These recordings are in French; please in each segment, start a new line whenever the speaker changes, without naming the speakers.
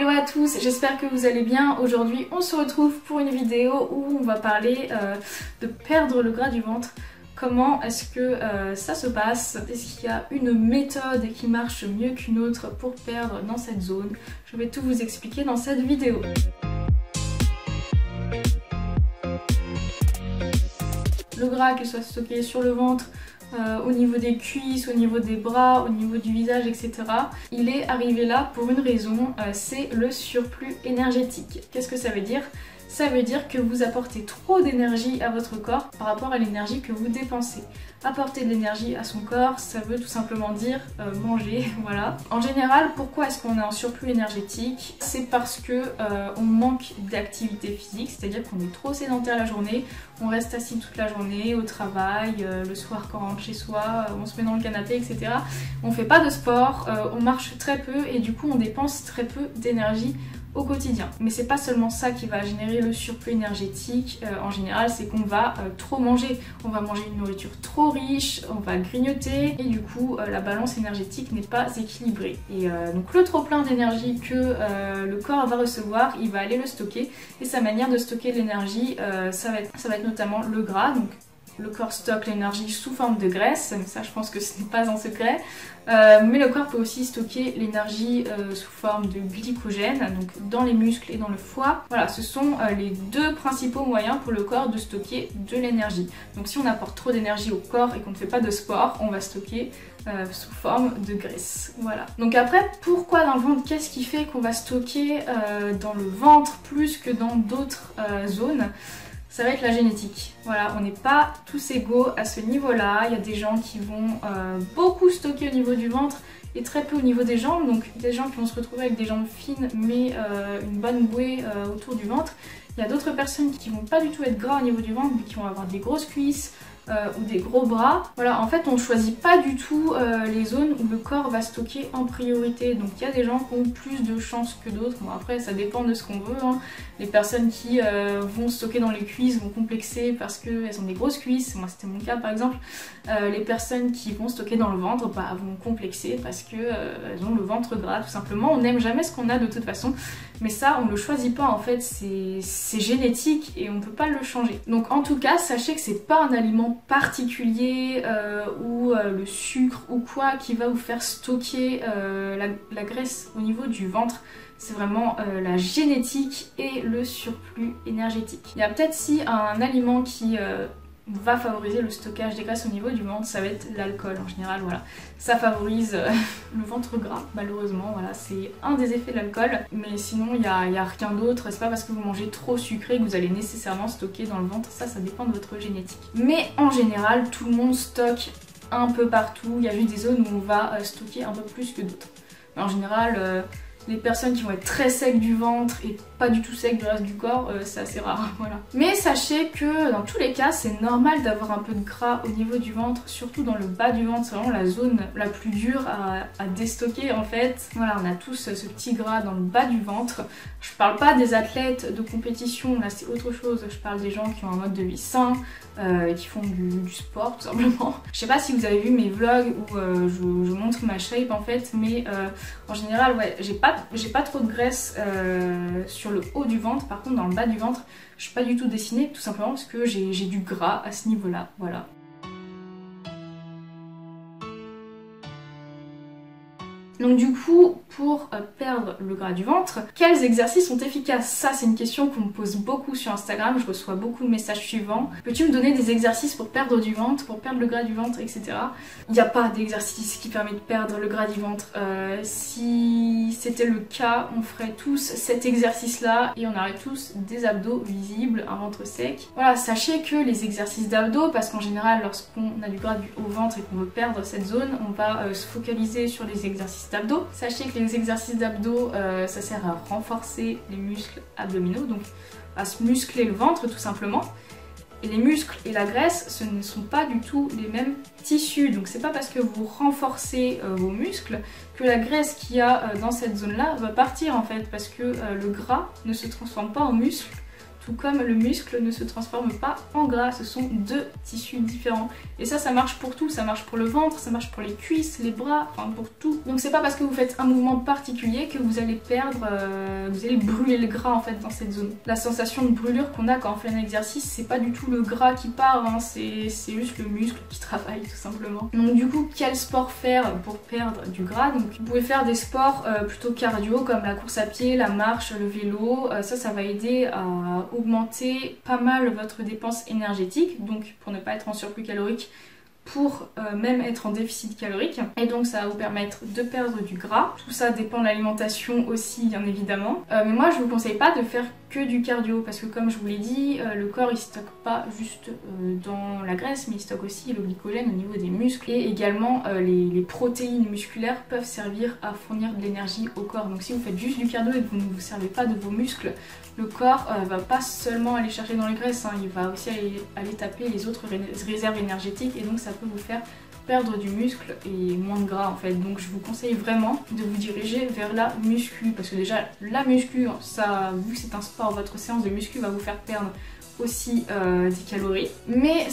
hello à tous, j'espère que vous allez bien. Aujourd'hui on se retrouve pour une vidéo où on va parler de perdre le gras du ventre. Comment est-ce que ça se passe? Est-ce qu'il y a une méthode qui marche mieux qu'une autre pour perdre dans cette zone? Je vais tout vous expliquer dans cette vidéo. Le gras, qu'il soit stocké sur le ventre, au niveau des cuisses, au niveau des bras, au niveau du visage, etc. Il est arrivé là pour une raison, c'est le surplus énergétique. Qu'est-ce que ça veut dire? Ça veut dire que vous apportez trop d'énergie à votre corps par rapport à l'énergie que vous dépensez. Apporter de l'énergie à son corps, ça veut tout simplement dire manger, voilà. En général, pourquoi est-ce qu'on est en surplus énergétique? C'est parce que on manque d'activité physique, c'est-à-dire qu'on est trop sédentaire la journée, on reste assis toute la journée, au travail, le soir quand on rentre chez soi, on se met dans le canapé, etc. On fait pas de sport, on marche très peu et du coup on dépense très peu d'énergie au quotidien. Mais c'est pas seulement ça qui va générer le surplus énergétique en général, c'est qu'on va trop manger. On va manger une nourriture trop riche, on va grignoter et du coup la balance énergétique n'est pas équilibrée. Et donc le trop plein d'énergie que le corps va recevoir, il va aller le stocker et sa manière de stocker l'énergie, ça va être notamment le gras. Donc le corps stocke l'énergie sous forme de graisse, mais ça je pense que ce n'est pas un secret. Mais le corps peut aussi stocker l'énergie sous forme de glycogène, donc dans les muscles et dans le foie. Voilà, ce sont les deux principaux moyens pour le corps de stocker de l'énergie. Donc si on apporte trop d'énergie au corps et qu'on ne fait pas de sport, on va stocker sous forme de graisse. Voilà. Donc après, pourquoi dans le ventre? Qu'est-ce qui fait qu'on va stocker dans le ventre plus que dans d'autres zones? Ça va être la génétique. Voilà, on n'est pas tous égaux à ce niveau-là. Il y a des gens qui vont beaucoup stocker au niveau du ventre et très peu au niveau des jambes. Donc des gens qui vont se retrouver avec des jambes fines mais une bonne bouée autour du ventre. Il y a d'autres personnes qui vont pas du tout être gras au niveau du ventre mais qui vont avoir des grosses cuisses ou des gros bras. Voilà, en fait on choisit pas du tout les zones où le corps va stocker en priorité. Donc il y a des gens qui ont plus de chances que d'autres. Bon après ça dépend de ce qu'on veut, hein. Les personnes qui vont stocker dans les cuisses vont complexer parce qu'elles ont des grosses cuisses, moi c'était mon cas par exemple. Les personnes qui vont stocker dans le ventre vont complexer parce qu'elles ont le ventre gras tout simplement. On n'aime jamais ce qu'on a de toute façon, mais ça on le choisit pas en fait, c'est génétique et on peut pas le changer. Donc en tout cas sachez que c'est pas un aliment particulier ou le sucre ou quoi qui va vous faire stocker la graisse au niveau du ventre. C'est vraiment la génétique et le surplus énergétique. Il y a peut-être si un aliment qui va favoriser le stockage des graisses au niveau du ventre, ça va être l'alcool en général, voilà. Ça favorise le ventre gras, malheureusement, voilà, c'est un des effets de l'alcool. Mais sinon, il n'y a rien d'autre, c'est pas parce que vous mangez trop sucré que vous allez nécessairement stocker dans le ventre, ça dépend de votre génétique. Mais en général, tout le monde stocke un peu partout, il y a juste des zones où on va stocker un peu plus que d'autres. Mais en général, les personnes qui vont être très secs du ventre et pas du tout secs du reste du corps, c'est assez rare, voilà. Mais sachez que dans tous les cas, c'est normal d'avoir un peu de gras au niveau du ventre, surtout dans le bas du ventre, c'est vraiment la zone la plus dure à déstocker en fait. Voilà, on a tous ce petit gras dans le bas du ventre. Je parle pas des athlètes de compétition, là c'est autre chose, je parle des gens qui ont un mode de vie sain, qui font du sport tout simplement. Je sais pas si vous avez vu mes vlogs où je montre ma shape en fait, mais en général ouais, j'ai pas trop de graisse sur le haut du ventre. Par contre dans le bas du ventre je suis pas du tout dessinée, tout simplement parce que j'ai du gras à ce niveau là, voilà. Donc du coup, pour perdre le gras du ventre, quels exercices sont efficaces? Ça c'est une question qu'on me pose beaucoup sur Instagram, je reçois beaucoup de messages suivants. Peux-tu me donner des exercices pour perdre du ventre, pour perdre le gras du ventre, etc. Il n'y a pas d'exercice qui permet de perdre le gras du ventre. Si c'était le cas, on ferait tous cet exercice-là et on aurait tous des abdos visibles, un ventre sec. Voilà, sachez que les exercices d'abdos, parce qu'en général lorsqu'on a du gras au ventre et qu'on veut perdre cette zone, on va se focaliser sur les exercices d'abdos. Sachez que les exercices d'abdos, ça sert à renforcer les muscles abdominaux, donc à se muscler le ventre tout simplement. Et les muscles et la graisse, ce ne sont pas du tout les mêmes tissus. Donc c'est pas parce que vous renforcez vos muscles que la graisse qu'il y a dans cette zone-là va partir en fait. Parce que le gras ne se transforme pas en muscle. tout comme le muscle ne se transforme pas en gras, ce sont deux tissus différents. Et ça marche pour tout, ça marche pour le ventre, ça marche pour les cuisses, les bras, enfin pour tout. Donc c'est pas parce que vous faites un mouvement particulier que vous allez perdre, vous allez brûler le gras en fait dans cette zone. La sensation de brûlure qu'on a quand on fait un exercice, c'est pas du tout le gras qui part, hein, c'est juste le muscle qui travaille tout simplement. Donc du coup, quel sport faire pour perdre du gras? Donc vous pouvez faire des sports plutôt cardio comme la course à pied, la marche, le vélo. Ça va aider à augmenter pas mal votre dépense énergétique, donc pour ne pas être en surplus calorique, pour même être en déficit calorique, et donc ça va vous permettre de perdre du gras. Tout ça dépend de l'alimentation aussi bien évidemment, mais moi je vous conseille pas de faire que du cardio parce que comme je vous l'ai dit, le corps il stocke pas juste dans la graisse mais il stocke aussi le glycogène au niveau des muscles, et également les protéines musculaires peuvent servir à fournir de l'énergie au corps. Donc si vous faites juste du cardio et que vous ne vous servez pas de vos muscles, le corps va pas seulement aller chercher dans les graisses, hein, il va aussi aller taper les autres réserves énergétiques, et donc ça peut vous faire perdre du muscle et moins de gras en fait. Donc je vous conseille vraiment de vous diriger vers la muscu, parce que déjà la muscu, ça, vu que c'est un sport, votre séance de muscu va vous faire perdre aussi des calories, mais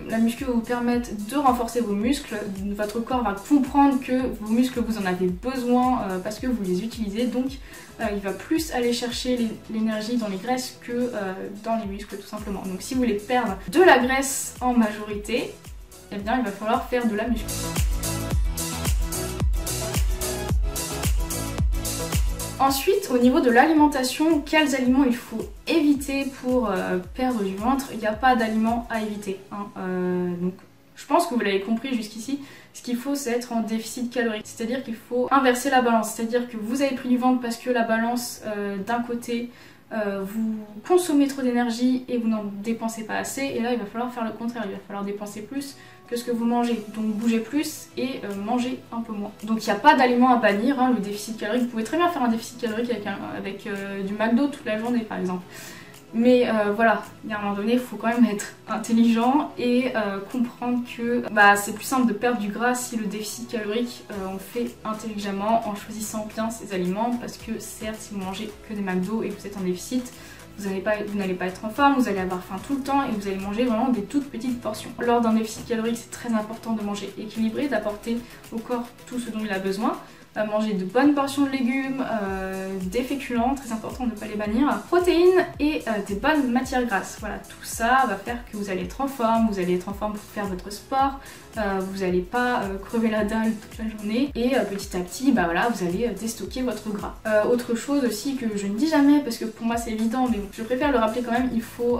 la muscu va vous permettre de renforcer vos muscles. Votre corps va comprendre que vos muscles vous en avez besoin parce que vous les utilisez, donc il va plus aller chercher l'énergie dans les graisses que dans les muscles tout simplement. Donc si vous voulez perdre de la graisse en majorité, eh bien il va falloir faire de la muscu. Ensuite, au niveau de l'alimentation, quels aliments il faut éviter pour perdre du ventre? Il n'y a pas d'aliments à éviter, hein. Donc je pense que vous l'avez compris jusqu'ici, ce qu'il faut c'est être en déficit calorique, c'est-à-dire qu'il faut inverser la balance, c'est-à-dire que vous avez pris du ventre parce que la balance d'un côté vous consommez trop d'énergie et vous n'en dépensez pas assez, et là il va falloir faire le contraire, il va falloir dépenser plus que ce que vous mangez, donc bougez plus et mangez un peu moins. Donc il n'y a pas d'aliments à bannir, hein, le déficit calorique, vous pouvez très bien faire un déficit calorique avec du McDo toute la journée par exemple. Mais voilà, il y a un moment donné, il faut quand même être intelligent et comprendre que c'est plus simple de perdre du gras si le déficit calorique on le fait intelligemment en choisissant bien ses aliments, parce que certes, si vous mangez que des McDo et que vous êtes en déficit, vous n'allez pas être en forme, vous allez avoir faim tout le temps et vous allez manger vraiment des toutes petites portions. Lors d'un déficit calorique, c'est très important de manger équilibré, d'apporter au corps tout ce dont il a besoin. Manger de bonnes portions de légumes, des féculents, très important de ne pas les bannir, protéines et des bonnes matières grasses. Voilà, tout ça va faire que vous allez être en forme, vous allez être en forme pour faire votre sport, vous n'allez pas crever la dalle toute la journée, et petit à petit, voilà, vous allez déstocker votre gras. Autre chose aussi que je ne dis jamais, parce que pour moi c'est évident, mais je préfère le rappeler quand même, il faut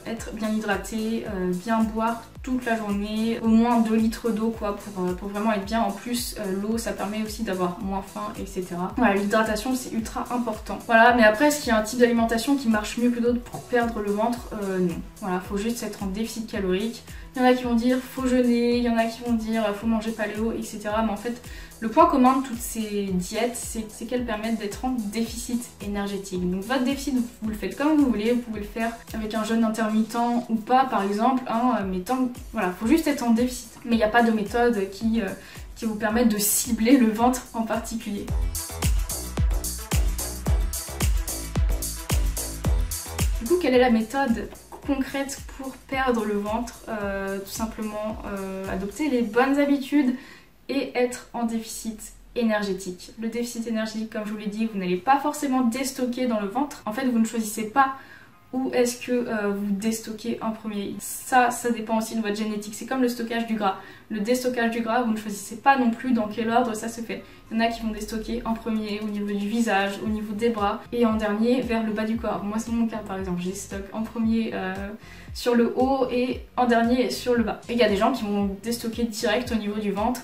être bien hydraté, bien boire toute la journée, au moins 2 litres d'eau quoi, pour vraiment être bien. En plus l'eau ça permet aussi d'avoir moins faim, etc. Voilà, l'hydratation c'est ultra important. Voilà, mais après est-ce qu'il y a un type d'alimentation qui marche mieux que d'autres pour perdre le ventre? Non. Voilà, faut juste être en déficit calorique. Il y en a qui vont dire faut jeûner, il y en a qui vont dire faut manger paléo, etc. Mais en fait, le point commun de toutes ces diètes, c'est qu'elles permettent d'être en déficit énergétique. Donc votre déficit, vous le faites comme vous voulez, vous pouvez le faire avec un jeûne intermittent ou pas par exemple, hein, mais voilà, faut juste être en déficit. Mais il n'y a pas de méthode qui vous permettent de cibler le ventre en particulier. Du coup, quelle est la méthode concrète pour perdre le ventre? Tout simplement adopter les bonnes habitudes et être en déficit énergétique. Le déficit énergétique, comme je vous l'ai dit, vous n'allez pas forcément déstocker dans le ventre. En fait, vous ne choisissez pas où est-ce que vous déstockez en premier. Ça dépend aussi de votre génétique. C'est comme le stockage du gras. Le déstockage du gras, vous ne choisissez pas non plus dans quel ordre ça se fait. Il y en a qui vont déstocker en premier au niveau du visage, au niveau des bras, et en dernier vers le bas du corps. Moi c'est mon cas par exemple, je déstocke en premier sur le haut et en dernier sur le bas. Et il y a des gens qui vont déstocker direct au niveau du ventre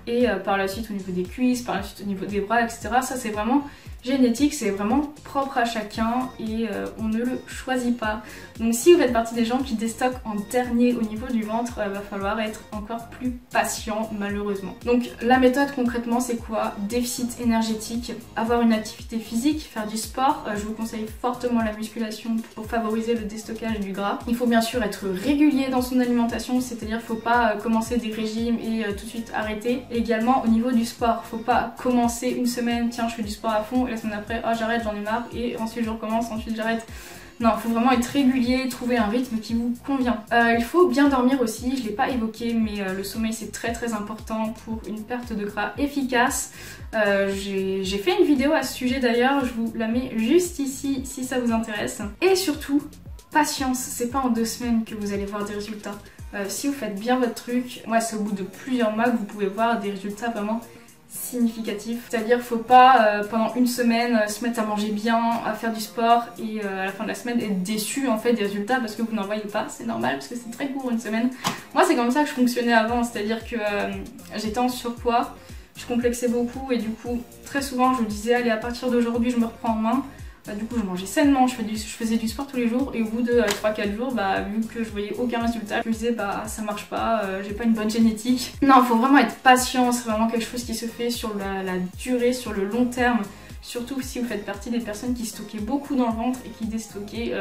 et par la suite au niveau des cuisses, par la suite au niveau des bras, etc. Ça c'est vraiment génétique, c'est vraiment propre à chacun et on ne le choisit pas. Donc si vous faites partie des gens qui déstockent en dernier au niveau du ventre, il va falloir être encore plus patient malheureusement. Donc la méthode concrètement c'est quoi? Déficit énergétique, avoir une activité physique, faire du sport. Je vous conseille fortement la musculation pour favoriser le déstockage du gras. Il faut bien sûr être régulier dans son alimentation, c'est-à-dire qu'il ne faut pas commencer des régimes et tout de suite arrêter. Et également au niveau du sport, il ne faut pas commencer une semaine, tiens je fais du sport à fond, et la semaine après, oh j'arrête, j'en ai marre, et ensuite je recommence, ensuite j'arrête. Non, il faut vraiment être régulier, trouver un rythme qui vous convient. Il faut bien dormir aussi, je ne l'ai pas évoqué, mais le sommeil c'est très important pour une perte de gras efficace. J'ai fait une vidéo à ce sujet d'ailleurs, je vous la mets juste ici si ça vous intéresse. Et surtout, patience, c'est pas en 2 semaines que vous allez voir des résultats. Si vous faites bien votre truc, moi c'est au bout de plusieurs mois que vous pouvez voir des résultats vraiment significatif. C'est-à-dire faut pas pendant une semaine se mettre à manger bien, à faire du sport et à la fin de la semaine être déçu en fait des résultats parce que vous n'en voyez pas. C'est normal parce que c'est très court une semaine. Moi c'est comme ça que je fonctionnais avant, c'est-à-dire que j'étais en surpoids, je complexais beaucoup et du coup très souvent je me disais allez à partir d'aujourd'hui je me reprends en main. Du coup je mangeais sainement, je faisais du sport tous les jours et au bout de 3-4 jours, vu que je voyais aucun résultat, je me disais ça marche pas, j'ai pas une bonne génétique. Non, faut vraiment être patient, c'est vraiment quelque chose qui se fait sur la durée, sur le long terme. Surtout si vous faites partie des personnes qui stockaient beaucoup dans le ventre et qui déstockaient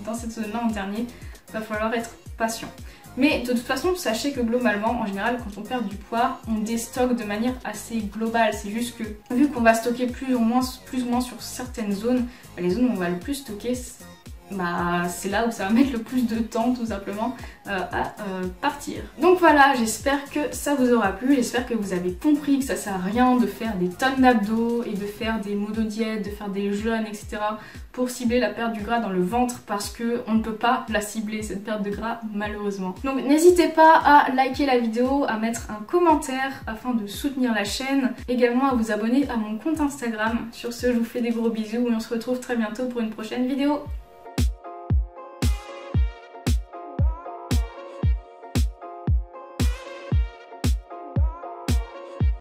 dans cette zone-là en dernier, va falloir être patient. Mais de toute façon, sachez que globalement, en général, quand on perd du poids, on déstocke de manière assez globale. C'est juste que, vu qu'on va stocker plus ou moins sur certaines zones, les zones où on va le plus stocker, c'est là où ça va mettre le plus de temps tout simplement à partir. Donc voilà, j'espère que ça vous aura plu, j'espère que vous avez compris que ça sert à rien de faire des tonnes d'abdos et de faire des monodiètes, de faire des jeûnes, etc. pour cibler la perte du gras dans le ventre parce qu'on ne peut pas la cibler cette perte de gras malheureusement. Donc n'hésitez pas à liker la vidéo, à mettre un commentaire afin de soutenir la chaîne, également à vous abonner à mon compte Instagram. Sur ce, je vous fais des gros bisous et on se retrouve très bientôt pour une prochaine vidéo.